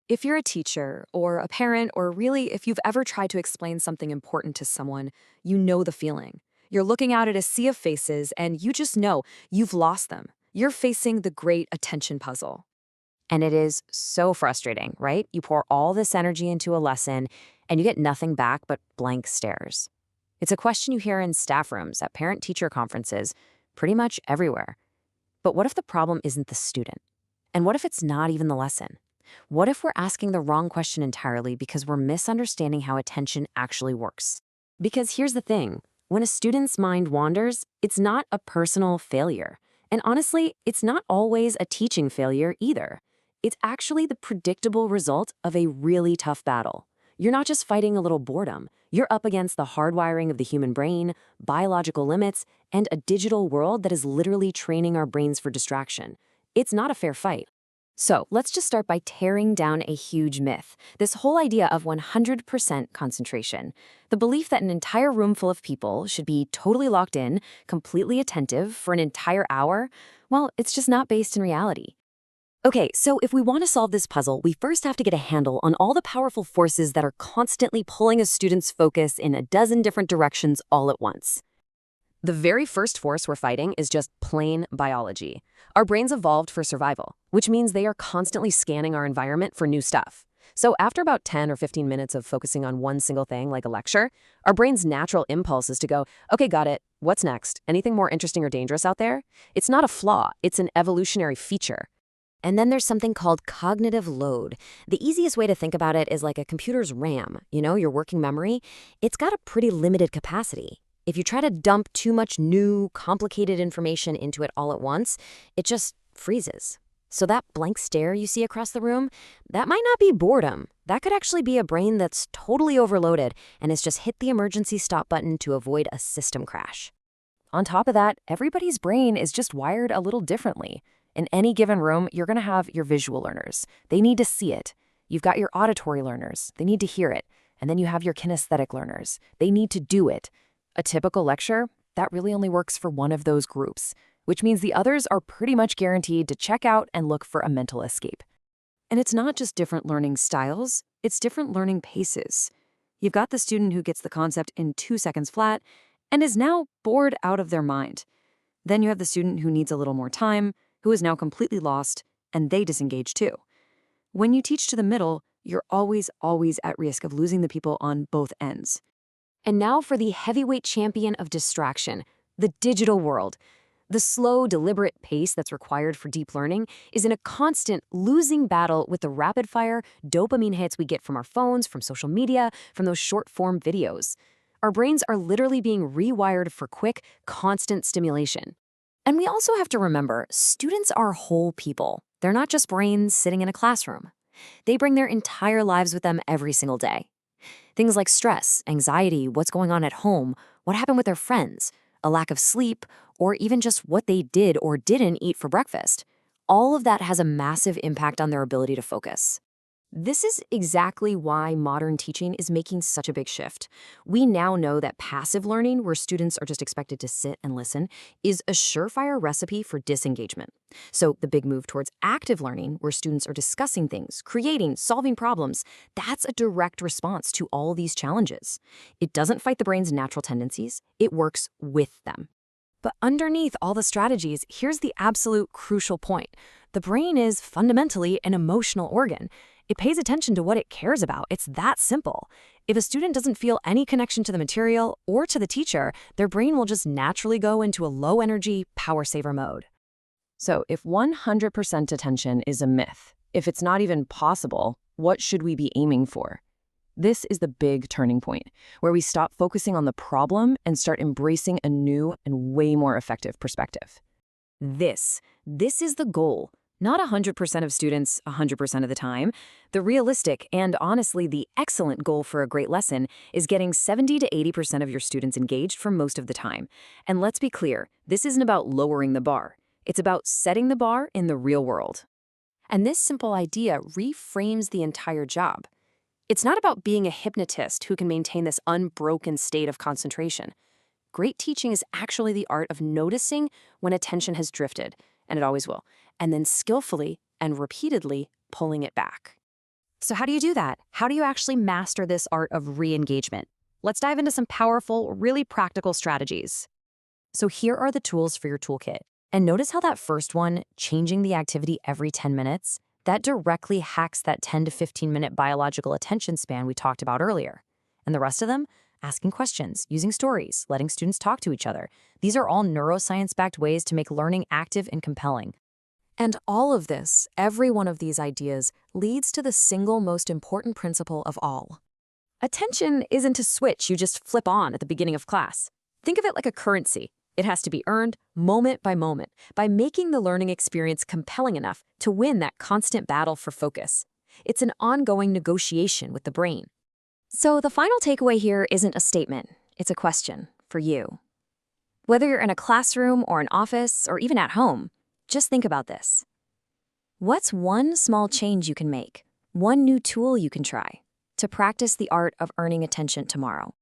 If you're a teacher or a parent, or really if you've ever tried to explain something important to someone, you know the feeling. You're looking out at a sea of faces and you just know you've lost them. You're facing the great attention puzzle. And it is so frustrating, right? You pour all this energy into a lesson and you get nothing back but blank stares. It's a question you hear in staff rooms, at parent-teacher conferences, pretty much everywhere. But what if the problem isn't the student? And what if it's not even the lesson? What if we're asking the wrong question entirely because we're misunderstanding how attention actually works? Because here's the thing, when a student's mind wanders, it's not a personal failure. And honestly, it's not always a teaching failure either. It's actually the predictable result of a really tough battle. You're not just fighting a little boredom. You're up against the hardwiring of the human brain, biological limits, and a digital world that is literally training our brains for distraction. It's not a fair fight. So let's just start by tearing down a huge myth. This whole idea of 100% concentration. The belief that an entire room full of people should be totally locked in, completely attentive for an entire hour, well, it's just not based in reality. Okay, so if we want to solve this puzzle, we first have to get a handle on all the powerful forces that are constantly pulling a student's focus in a dozen different directions all at once. The very first force we're fighting is just plain biology. Our brains evolved for survival, which means they are constantly scanning our environment for new stuff. So after about 10 or 15 minutes of focusing on one single thing, like a lecture, our brain's natural impulse is to go, okay, got it, what's next? Anything more interesting or dangerous out there? It's not a flaw, it's an evolutionary feature. And then there's something called cognitive load. The easiest way to think about it is like a computer's RAM, your working memory. It's got a pretty limited capacity. If you try to dump too much new, complicated information into it all at once, it just freezes. So that blank stare you see across the room, that might not be boredom. That could actually be a brain that's totally overloaded and has just hit the emergency stop button to avoid a system crash. On top of that, everybody's brain is just wired a little differently. In any given room, you're going to have your visual learners. They need to see it. You've got your auditory learners. They need to hear it. And then you have your kinesthetic learners. They need to do it. A typical lecture, that really only works for one of those groups, which means the others are pretty much guaranteed to check out and look for a mental escape. And it's not just different learning styles, it's different learning paces. You've got the student who gets the concept in 2 seconds flat and is now bored out of their mind. Then you have the student who needs a little more time, who is now completely lost, and they disengage too. When you teach to the middle, you're always at risk of losing the people on both ends. And now for the heavyweight champion of distraction, the digital world. The slow, deliberate pace that's required for deep learning is in a constant losing battle with the rapid-fire dopamine hits we get from our phones, from social media, from those short-form videos. Our brains are literally being rewired for quick, constant stimulation. And we also have to remember, students are whole people. They're not just brains sitting in a classroom. They bring their entire lives with them every single day. Things like stress, anxiety, what's going on at home, what happened with their friends, a lack of sleep, or even just what they did or didn't eat for breakfast. All of that has a massive impact on their ability to focus. This is exactly why modern teaching is making such a big shift. We now know that passive learning, where students are just expected to sit and listen, is a surefire recipe for disengagement. So the big move towards active learning, where students are discussing things, creating, solving problems, that's a direct response to all these challenges. It doesn't fight the brain's natural tendencies, it works with them. But underneath all the strategies, here's the absolute crucial point. The brain is fundamentally an emotional organ. It pays attention to what it cares about. It's that simple. If a student doesn't feel any connection to the material or to the teacher, their brain will just naturally go into a low-energy, power-saver mode. So if 100% attention is a myth, if it's not even possible, what should we be aiming for? This is the big turning point, where we stop focusing on the problem and start embracing a new and way more effective perspective. This is the goal. Not 100% of students 100% of the time. The realistic and honestly the excellent goal for a great lesson is getting 70 to 80% of your students engaged for most of the time. And let's be clear, this isn't about lowering the bar. It's about setting the bar in the real world. And this simple idea reframes the entire job. It's not about being a hypnotist who can maintain this unbroken state of concentration. Great teaching is actually the art of noticing when attention has drifted, and it always will, and then skillfully and repeatedly pulling it back. So how do you do that? How do you actually master this art of re-engagement? Let's dive into some powerful, really practical strategies. So here are the tools for your toolkit. And notice how that first one, changing the activity every 10 minutes, that directly hacks that 10 to 15-minute biological attention span we talked about earlier. And the rest of them, asking questions, using stories, letting students talk to each other. These are all neuroscience-backed ways to make learning active and compelling. And all of this, every one of these ideas, leads to the single most important principle of all. Attention isn't a switch you just flip on at the beginning of class. Think of it like a currency. It has to be earned moment by making the learning experience compelling enough to win that constant battle for focus. It's an ongoing negotiation with the brain. So the final takeaway here isn't a statement, it's a question for you. Whether you're in a classroom or an office or even at home, just think about this. What's one small change you can make, one new tool you can try to practice the art of earning attention tomorrow?